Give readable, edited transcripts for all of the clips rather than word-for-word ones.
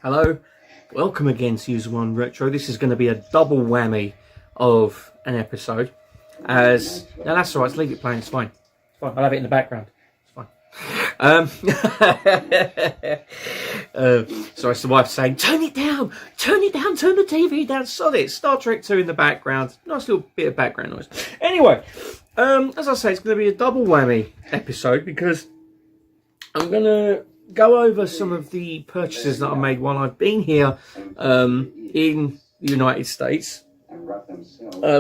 Hello, welcome again to User One Retro. This is going to be a double whammy of an episode. No, that's alright, leave it playing, it's fine. It's fine, I'll have it in the background. It's fine. Sorry, it's the wife saying, turn it down, turn the TV down, sod it. Star Trek 2 in the background. Nice little bit of background noise. Anyway, as I say, it's going to be a double whammy episode because I'm going to go over some of the purchases that I made while I've been here in the United States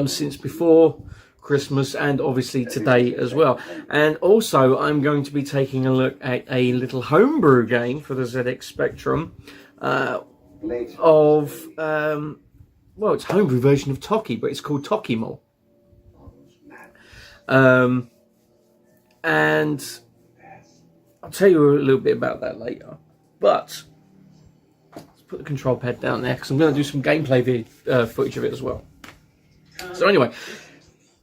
since before Christmas and obviously today as well. And also I'm going to be taking a look at a little homebrew game for the ZX Spectrum well, it's a homebrew version of Toki, but it's called TOKIMAL. And I'll tell you a little bit about that later, but let's put the control pad down there because I'm going to do some gameplay footage of it as well. So anyway,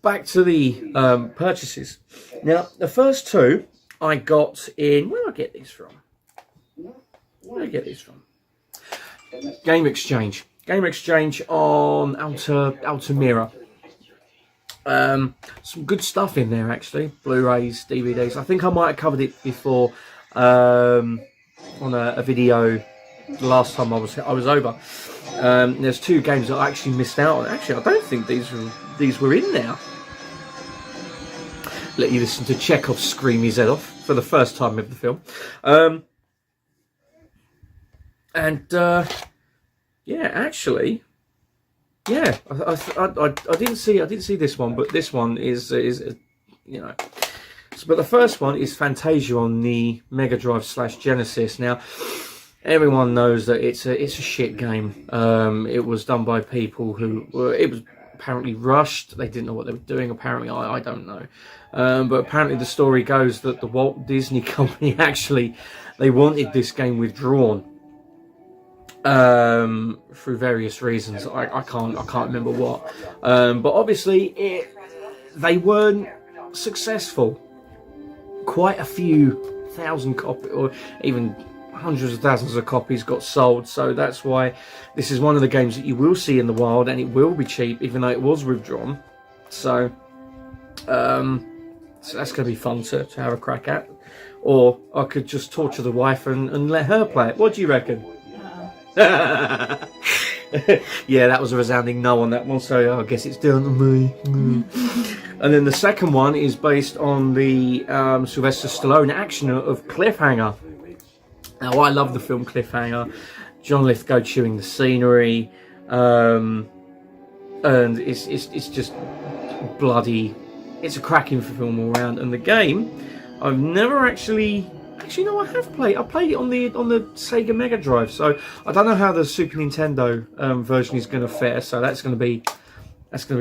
back to the purchases. Now, the first two I got in... Where did I get these from? Game Exchange. Game Exchange on Altamira. Some good stuff in there actually. Blu-rays, DVDs. I think I might have covered it before on a video the last time I was over. There's two games that I actually missed out on. Actually, I don't think these were in there. Let you listen to Chekhov scream his head off for the first time of the film. Yeah, actually. Yeah, I didn't see this one, but this one is you know. But the first one is Fantasia on the Mega Drive / Genesis. Now, everyone knows that it's a shit game. It was done by people who it was apparently rushed. They didn't know what they were doing. Apparently, I don't know. But apparently, the story goes that the Walt Disney Company actually they wanted this game withdrawn. Through various reasons, I can't remember what, but obviously they weren't successful. Quite a few thousand copies, or even hundreds of thousands of copies, got sold. So that's why this is one of the games that you will see in the wild, and it will be cheap, even though it was withdrawn. So, so that's going to be fun to have a crack at. Or I could just torture the wife and let her play it. What do you reckon? Yeah, that was a resounding no on that one, so I guess it's down to me. And then the second one is based on the Sylvester Stallone action of Cliffhanger. Now, I love the film Cliffhanger. John Lithgow chewing the scenery, and it's just bloody. It's a cracking film all round. And the game, I've never actually, no, I have played. I played it on the Sega Mega Drive, so I don't know how the Super Nintendo version is going to fare. So that's going to be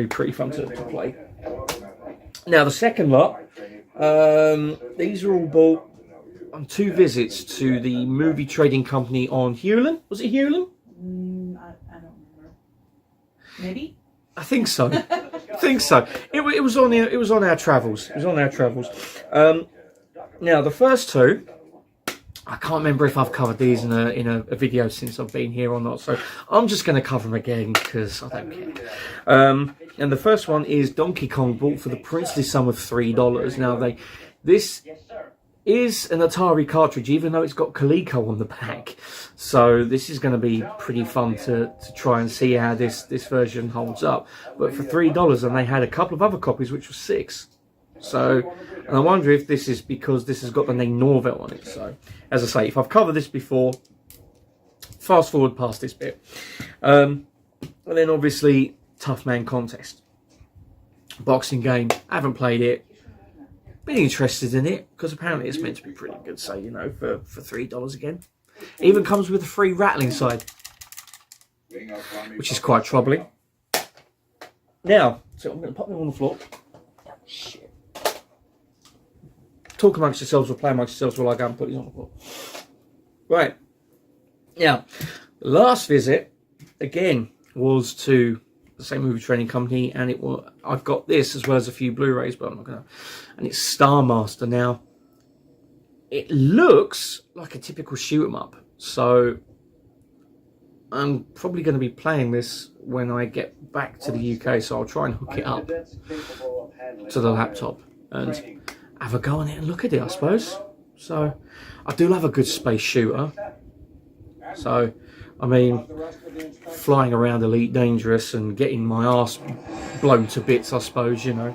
pretty fun to play. Now the second lot, these are all bought on 2 visits to the movie trading company on Hewlin. Was it Hewlin? I don't remember. Maybe. I think so. It was on our travels. Now the first two, I can't remember if I've covered these in a video since I've been here or not, so I'm just going to cover them again because I don't care. And the first one is Donkey Kong, bought for the princely sum of $3. Now this is an Atari cartridge, even though it's got Coleco on the back. So this is going to be pretty fun to try and see how this version holds up. But for $3, and they had a couple of other copies, which was $6. So, and I wonder if this is because this has got the name Norvell on it. So, as I say, if I've covered this before, fast forward past this bit. And then obviously, Tough Man Contest. Boxing game, I haven't played it. Been interested in it, because apparently it's meant to be pretty good, so, you know, for $3 again. It even comes with a free rattling side, which is quite troubling. Now, so I'm going to pop them on the floor. Shit. Talk amongst yourselves or play amongst yourselves while I go and put these on the floor. Right. Now, the last visit, again, was to the same movie training company, and I've got this as well as a few Blu-rays, but I'm not going to. And it's Star Master. Now, it looks like a typical shoot 'em up. So I'm probably going to be playing this when I get back to the UK, so I'll try and hook it up to the laptop and have a go on it and look at it, I suppose. So I do love a good space shooter. So, I mean, flying around Elite Dangerous and getting my arse blown to bits, I suppose, you know.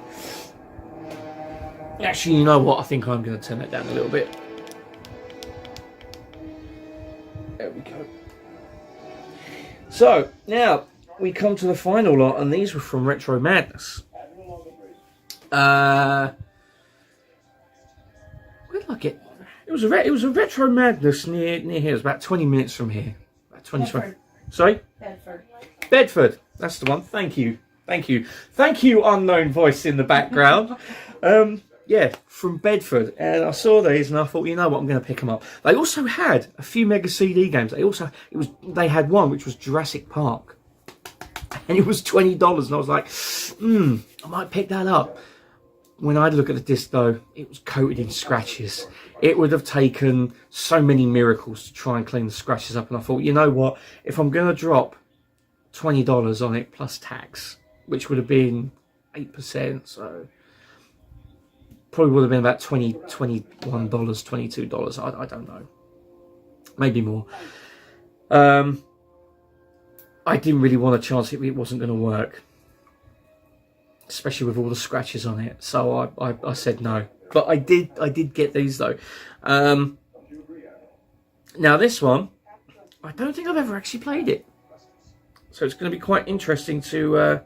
Actually, you know what? I think I'm going to turn it down a little bit. There we go. So, now we come to the final lot, and these were from Retro Madness. Where did I get? It was a Retro Madness near here. It was about 20 minutes from here. About 20. Bedford. Sorry? Bedford. Bedford. That's the one. Thank you. Thank you. Thank you, unknown voice in the background. Yeah, from Bedford. And I saw these and I thought, you know what, I'm going to pick them up. They also had a few Mega CD games. They had one which was Jurassic Park. And it was $20. And I was like, I might pick that up. When I look at the disc, though, it was coated in scratches. It would have taken so many miracles to try and clean the scratches up. And I thought, you know what? If I'm going to drop $20 on it plus tax, which would have been 8%, so probably would have been about $21, $22. I don't know. Maybe more. I didn't really want a chance it wasn't going to work, especially with all the scratches on it. So I said no. But I did get these though. Now this one, I don't think I've ever actually played it. So it's going to be quite interesting to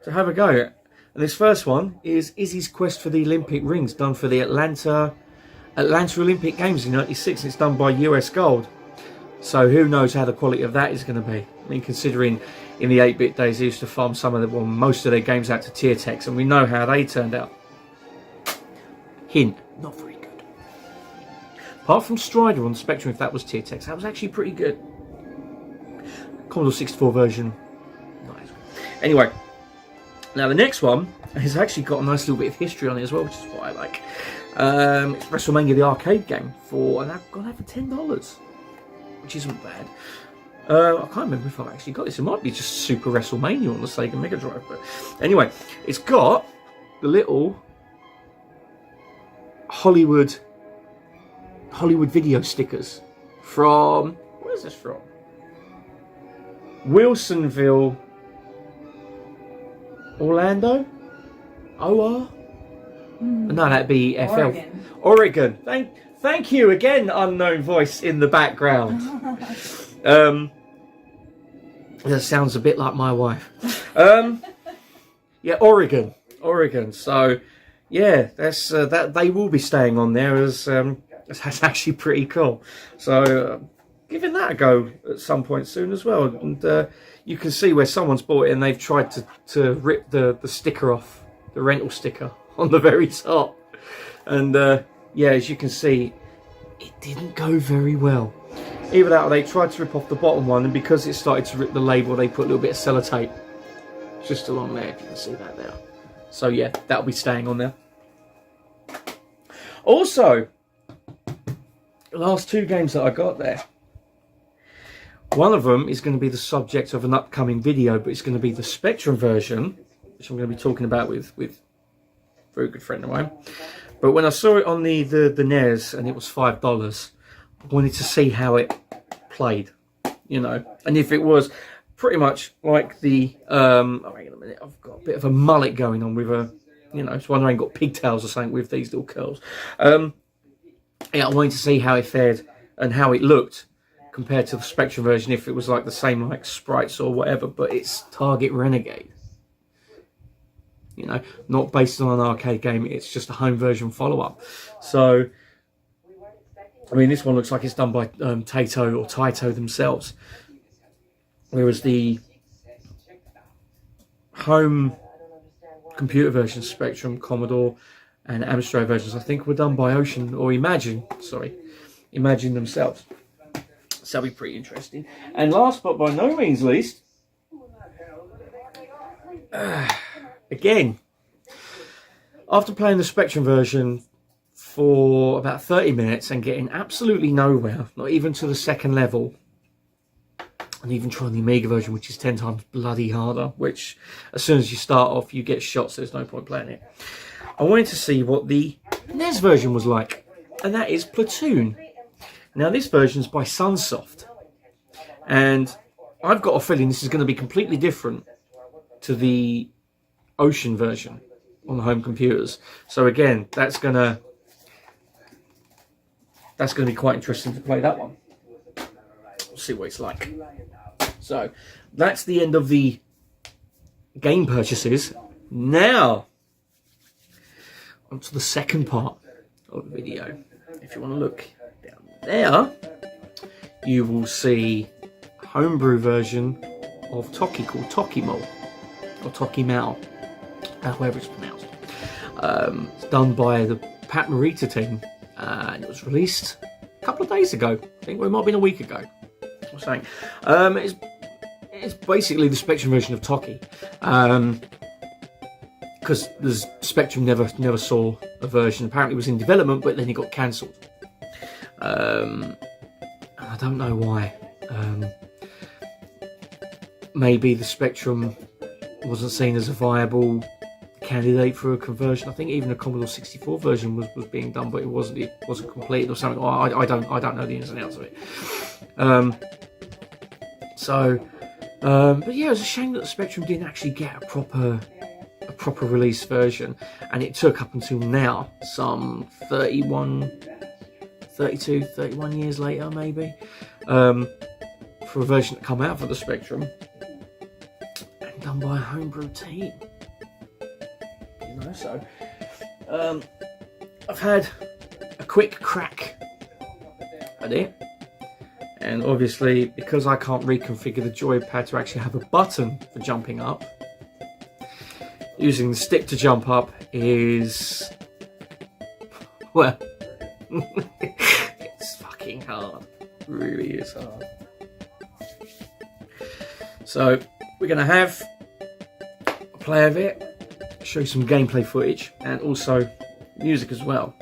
have a go. And this first one is Izzy's Quest for the Olympic Rings, done for the Atlanta Olympic Games in '96. It's done by US Gold. So who knows how the quality of that is going to be. I mean, considering in the 8-bit days they used to farm most of their games out to tier techs, and we know how they turned out. Hint, not very good. Apart from Strider on the Spectrum, if that was tier techs, that was actually pretty good. Commodore 64 version, nice. Anyway, now the next one has actually got a nice little bit of history on it as well, which is what I like. It's WrestleMania the arcade game and I've got that for $10, which isn't bad. I can't remember if I've actually got this. It might be just Super WrestleMania on the Sega Mega Drive, but anyway, it's got the little Hollywood video stickers from, where's this from? Wilsonville, Orlando? OR? No, that'd be FL. Oregon. Thank you again, unknown voice in the background. That sounds a bit like my wife. Yeah, Oregon. So, yeah, that's that they will be staying on there as that's actually pretty cool. So, giving that a go at some point soon as well. And you can see where someone's bought it and they've tried to rip the sticker off, the rental sticker on the very top. And yeah, as you can see, it didn't go very well. Either that or they tried to rip off the bottom one, and because it started to rip the label, they put a little bit of sellotape just along there, if you can see that there. So yeah, that'll be staying on there. Also, the last two games that I got there, one of them is going to be the subject of an upcoming video, but it's going to be the Spectrum version, which I'm going to be talking about with a very good friend of mine. But when I saw it on the NES and it was $5, I wanted to see how it played, you know, and if it was pretty much like the oh, hang on a minute, I've got a bit of a mullet going on with a, you know, it's wondering I ain't got pigtails or something with these little curls. Yeah, I wanted to see how it fared and how it looked compared to the Spectrum version, if it was like the same like sprites or whatever, but it's Target Renegade. You know, not based on an arcade game, it's just a home version follow-up. So, I mean, this one looks like it's done by Taito themselves. Whereas the home computer version, Spectrum, Commodore, and Amstrad versions, I think were done by Imagine themselves. So that'll be pretty interesting. And last but by no means least, again, after playing the Spectrum version for about 30 minutes and getting absolutely nowhere, not even to the second level, and even trying the Amiga version, which is 10 times bloody harder, which as soon as you start off, you get shot, so there's no point playing it. I wanted to see what the NES version was like, and that is Platoon. Now, this version is by Sunsoft, and I've got a feeling this is going to be completely different to the Ocean version on the home computers. So again, that's going to be quite interesting to play that one. We'll see what it's like. So that's the end of the game purchases. Now onto the second part of the video. If you want to look down there, you will see a homebrew version of Toki called TOKIMAL or TOKIMAL, however it's pronounced. It's done by the Pat Morita team, and it was released a couple of days ago. I think it might have been a week ago. I'm saying it's basically the Spectrum version of Toki, because the Spectrum never saw a version. Apparently it was in development, but then it got cancelled. I don't know why. Maybe the Spectrum wasn't seen as a viable candidate for a conversion. I think even the Commodore 64 version was being done, but it wasn't completed or something. I don't know the ins and outs of it. But yeah, it was a shame that the Spectrum didn't actually get a proper release version, and it took up until now, some 31 years later maybe, for a version to come out for the Spectrum, and done by a homebrew team. You know, so I've had a quick crack at it, and obviously because I can't reconfigure the joypad to actually have a button for jumping up, using the stick to jump up is, well, it's fucking hard. It really is hard. So we're going to have a play of it, show you some gameplay footage, and also music as well.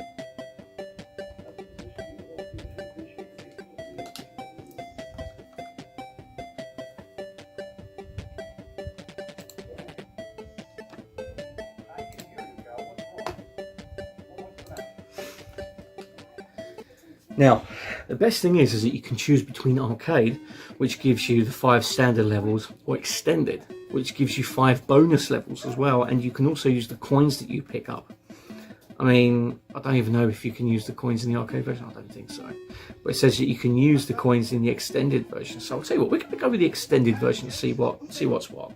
Now, the best thing is that you can choose between arcade, which gives you the 5 standard levels, or extended, which gives you 5 bonus levels as well, and you can also use the coins that you pick up. I mean, I don't even know if you can use the coins in the arcade version. I don't think so. But it says that you can use the coins in the extended version. So I'll tell you what, we're going to go with the extended version to see what's what.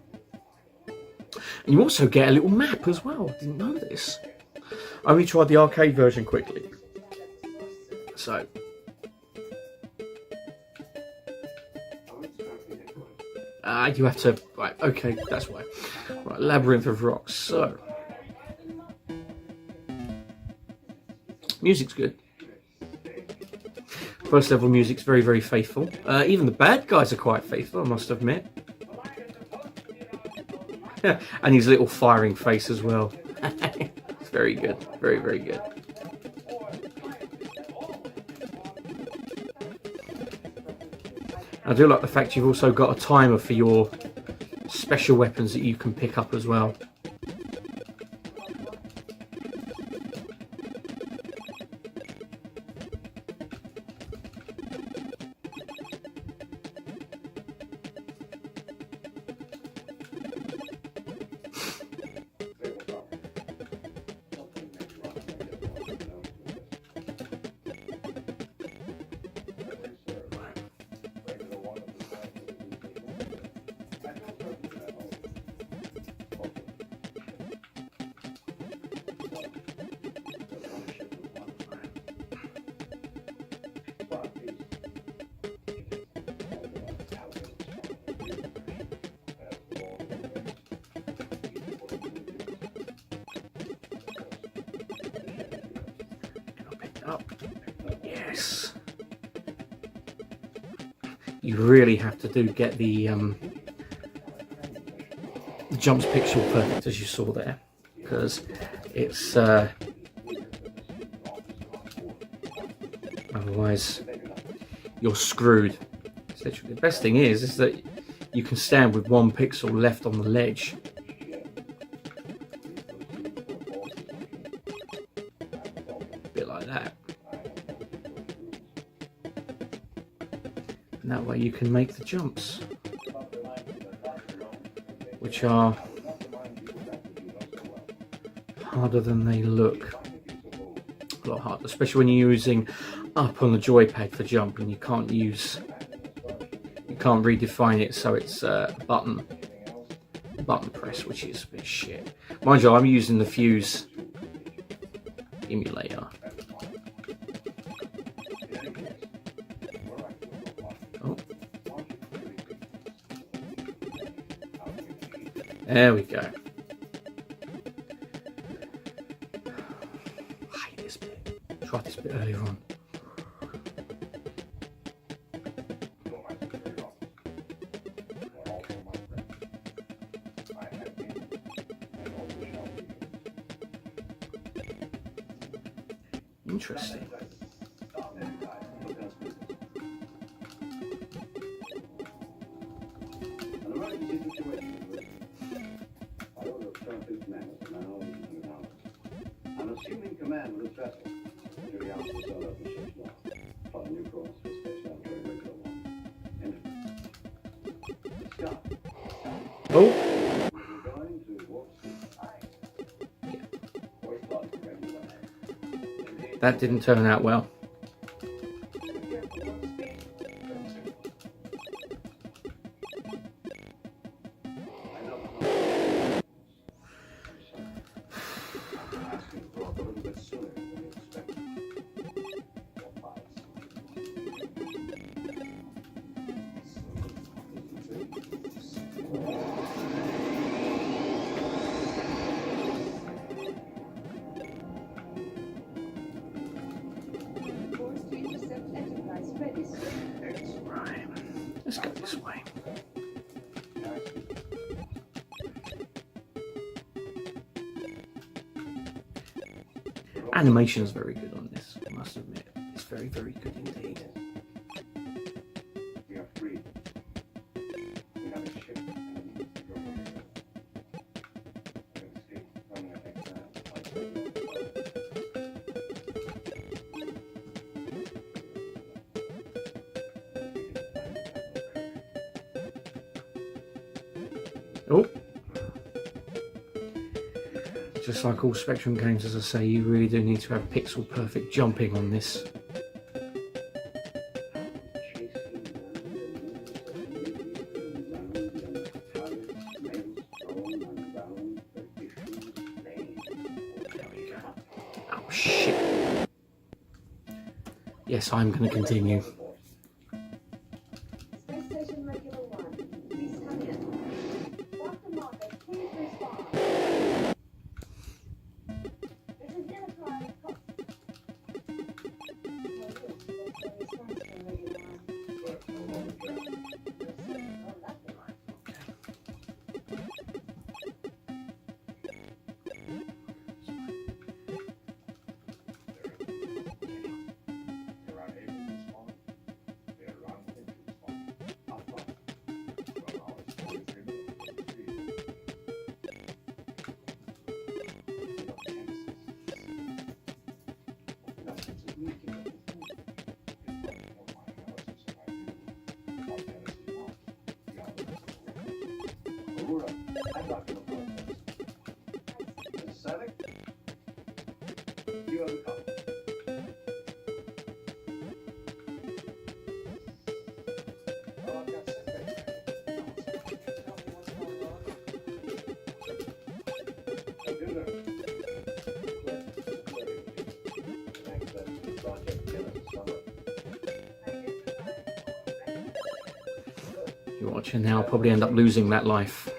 And you also get a little map as well. I didn't know this. I only tried the arcade version quickly. So you have to, right, okay, that's why. Right, Labyrinth of Rocks. So music's good. First level music's very, very faithful. Even the bad guys are quite faithful, I must admit. And his little firing face as well. It's very good. Very, very good. I do like the fact you've also got a timer for your special weapons that you can pick up as well. Up. Yes. You really have to get the jumps pixel perfect, as you saw there, because it's otherwise you're screwed. See, Literally, the best thing is that you can stand with 1 pixel left on the ledge. A bit like that. And that way you can make the jumps, which are harder than they look. A lot harder, especially when you're using up on the joypad for jumping. You can't redefine it so it's button press, which is a bit shit. Mind you, I'm using the Fuse emulator. Oh. There we go. I hate this bit. Tried this bit earlier on. Interesting. I'm assuming command of this vessel. Judy Alpha will sell up the ship's log. Plot a new course for space out very regular one. Scott. Oh. We're going to warp speed. Voice log regular. That didn't turn out well. Right. Let's go this way. Animation is very good on this, I must admit. It's very, very good indeed. We are free. We have a ship and we need to go where we go. We have escaped from an Oh. Just like all Spectrum games, as I say, you really do need to have pixel perfect jumping on this. There we go. Oh shit. Yes, I'm going to continue. You have a call. Oh, I've got You're watching now, I'll probably end up losing that life.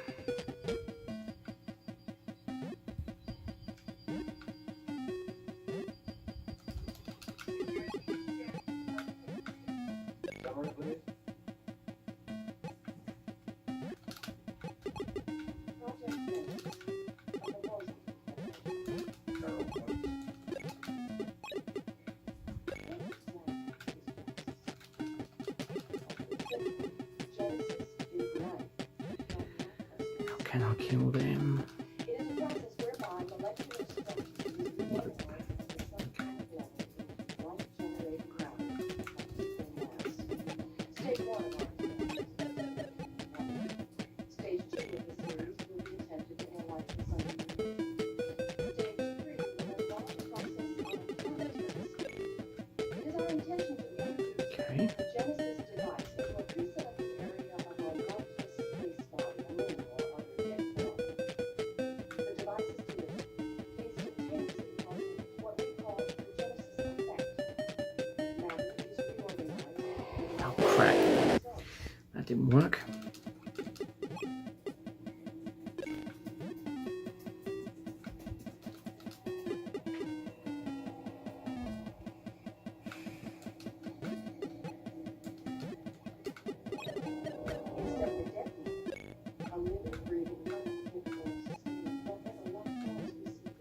kill them. It is a process whereby molecular structures use organized into some kind of level of light-generating matter mass. Stage 1 of our experiment. Stage 2 of the series will be attempted to analyze the sun. Stage 3 will involve the process on a planetary scale. It is our intention to introduce Okay. a Genesis device into a pre-selected area of our lifeless space body, a moon or other dead planet. The device is delivered, instantaneously causing what we call the Genesis effect. Matter is reorganized. Oh crap. That didn't work. Instead of a dead moon, a living, breathing, capable of sustaining whatever life forms we see.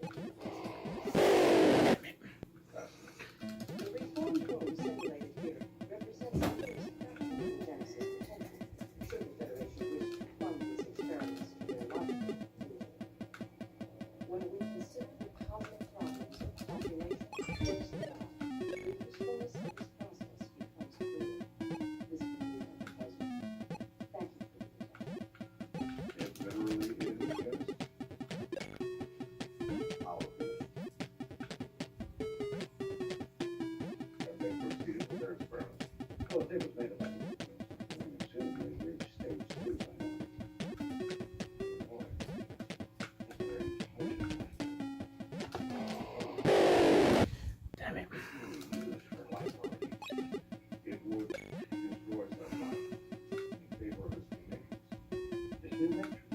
The reformed moon simulated here represents the first fraction of the Genesis potential, should the Federation wish to fund these experiments to their life. When we consider the cosmic problems of population, diversity, the usefulness of this process becomes clear. This will be our pleasure. Thank you for your time. It literally is just powerful. As they proceeded with their experiment. Well, if they was made of that, we assume they reached stage 2 by now. Boy, it's very emotional. Damn it. Used for life already. It would destroy some life in favor of its new nature. Its new nature?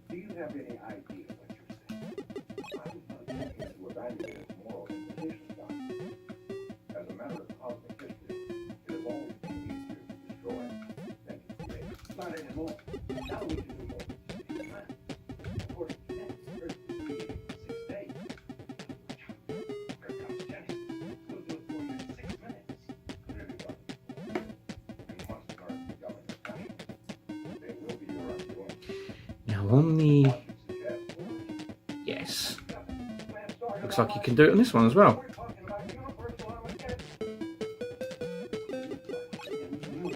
Do you have any idea what you're saying? I'm not attempting to evaluate its moral implications, Doctor. As a matter of cosmic history, it has always been easier to destroy than to create. Not anymore. Now we can do more than just take time. According to them, Earth was created in 6 days. Here comes Genesis. We'll do it for you in 6 minutes. Really, Doctor. And once the Earth becomes a passion, they will be your undoing. Now on the... What you suggest, Yes. plan started Looks like you can do it on this one as well. We're talking about universal allocation. Come on.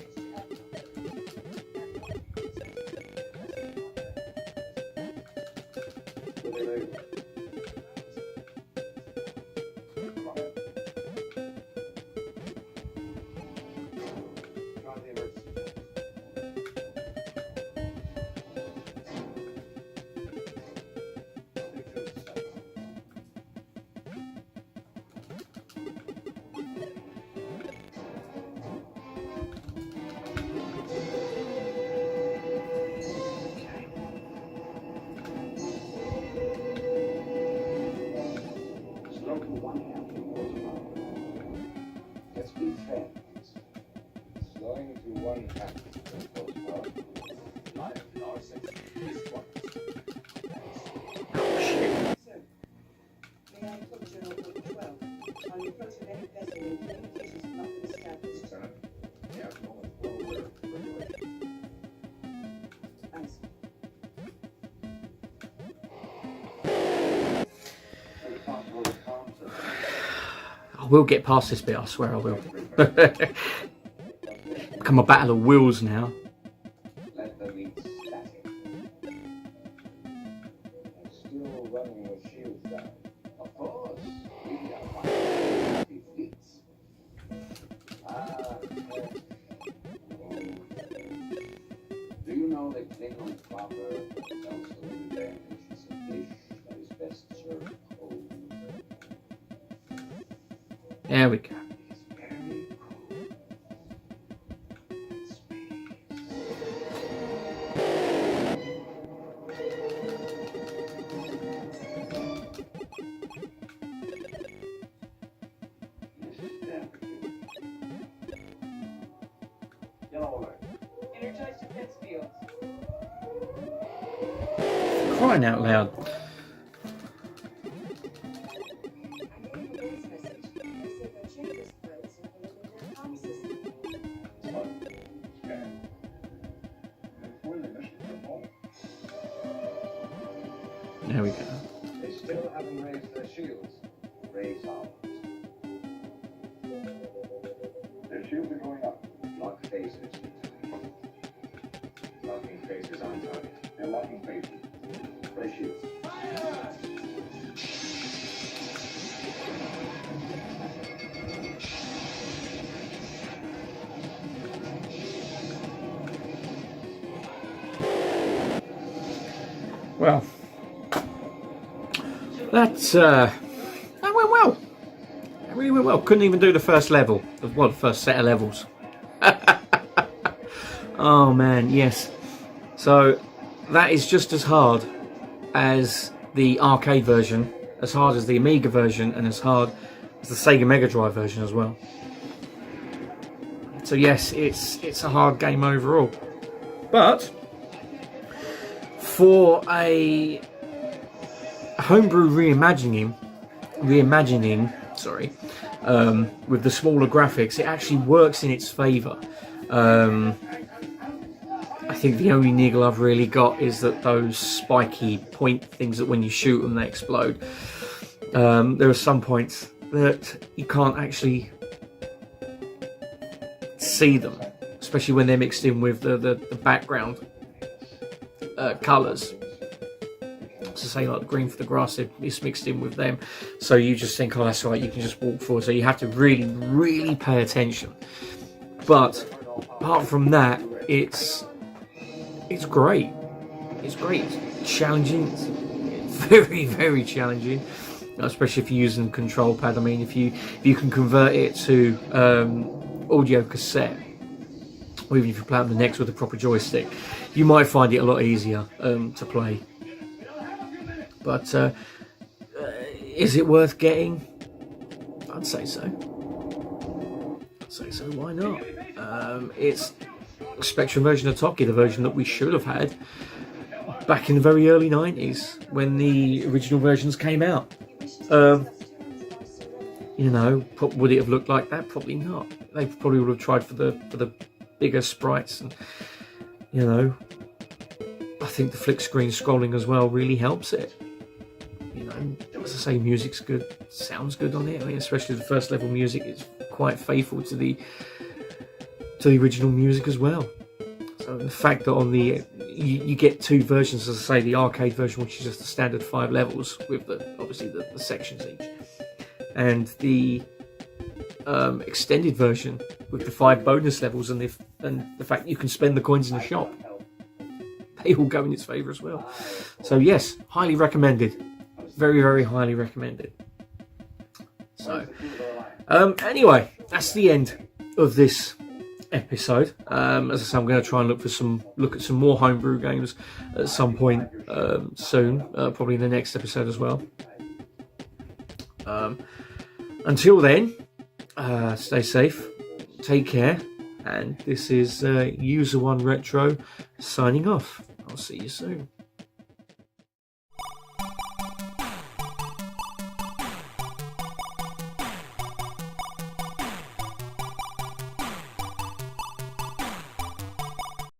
Try the emergency. Stick to its side. Slow to 1/2 horsepower. Let's be fair. Slowing to 1/2 horsepower. Life in our section is what? Oh shit. Sir, may I approach your number 12? On the approach of any vessel in communications have not been established. Lieutenant, the Admiral is well aware of the regulations. I see. Is it possible to calm system? I will get past this bit, I swear I will. Become a battle of wills now. Let them eat static. And still running with shields down. Of course, we are 150 feet. Do you know that Klingon proverb tells the revenge is a dish that is best served cold? There we go. It's very cold. In space. This is Dan for you. Yellow alert. Energize defense fields. Crying out loud. I'm getting a voice message. They say the chamber spreads have delivered their comm system. Scan. When the mission from home. Still haven't raised their shields. Raise ours. Their shields are going up. Lock faces. Locking faces on target. They're locking faces. Raise shields. Well, that went well. That really went well. Couldn't even do the first level. The first set of levels. Oh man, yes. So that is just as hard as the arcade version, as hard as the Amiga version, and as hard as the Sega Mega Drive version as well. So yes, it's a hard game overall. But for a homebrew reimagining, with the smaller graphics, it actually works in its favour. I think the only niggle I've really got is that those spiky point things that when you shoot them they explode. There are some points that you can't actually see them, especially when they're mixed in with the background colours. So say like the green for the grass, it's mixed in with them, so you just think, oh that's right, you can just walk forward. So you have to really pay attention. But apart from that, it's great. It's great. It's challenging. It's very challenging, especially if you're using the control pad. I mean, if you can convert it to audio cassette, or even if you play on the next with a proper joystick, you might find it a lot easier to play. But is it worth getting? I'd say so. Why not? It's a Spectrum version of Toki, the version that we should have had back in the very early 90s when the original versions came out. You know, would it have looked like that? Probably not. They probably would have tried for the bigger sprites, and you know, I think the flick screen scrolling as well really helps it. You know, as I say, music's good, sounds good on it. I mean, especially the first level music is quite faithful to the original music as well. So the fact that on the you get two versions, as I say, the arcade version, which is just the standard 5 levels with obviously the sections each, and the extended version with the 5 bonus levels, and the fact that you can spend the coins in the shop, they all go in its favour as well. So yes, highly recommended. Very highly recommended. So anyway, that's the end of this episode. As I say, I'm going to try and look at some more homebrew games at some point soon, probably in the next episode as well. Until then, stay safe, take care, and this is User One Retro signing off. I'll see you soon.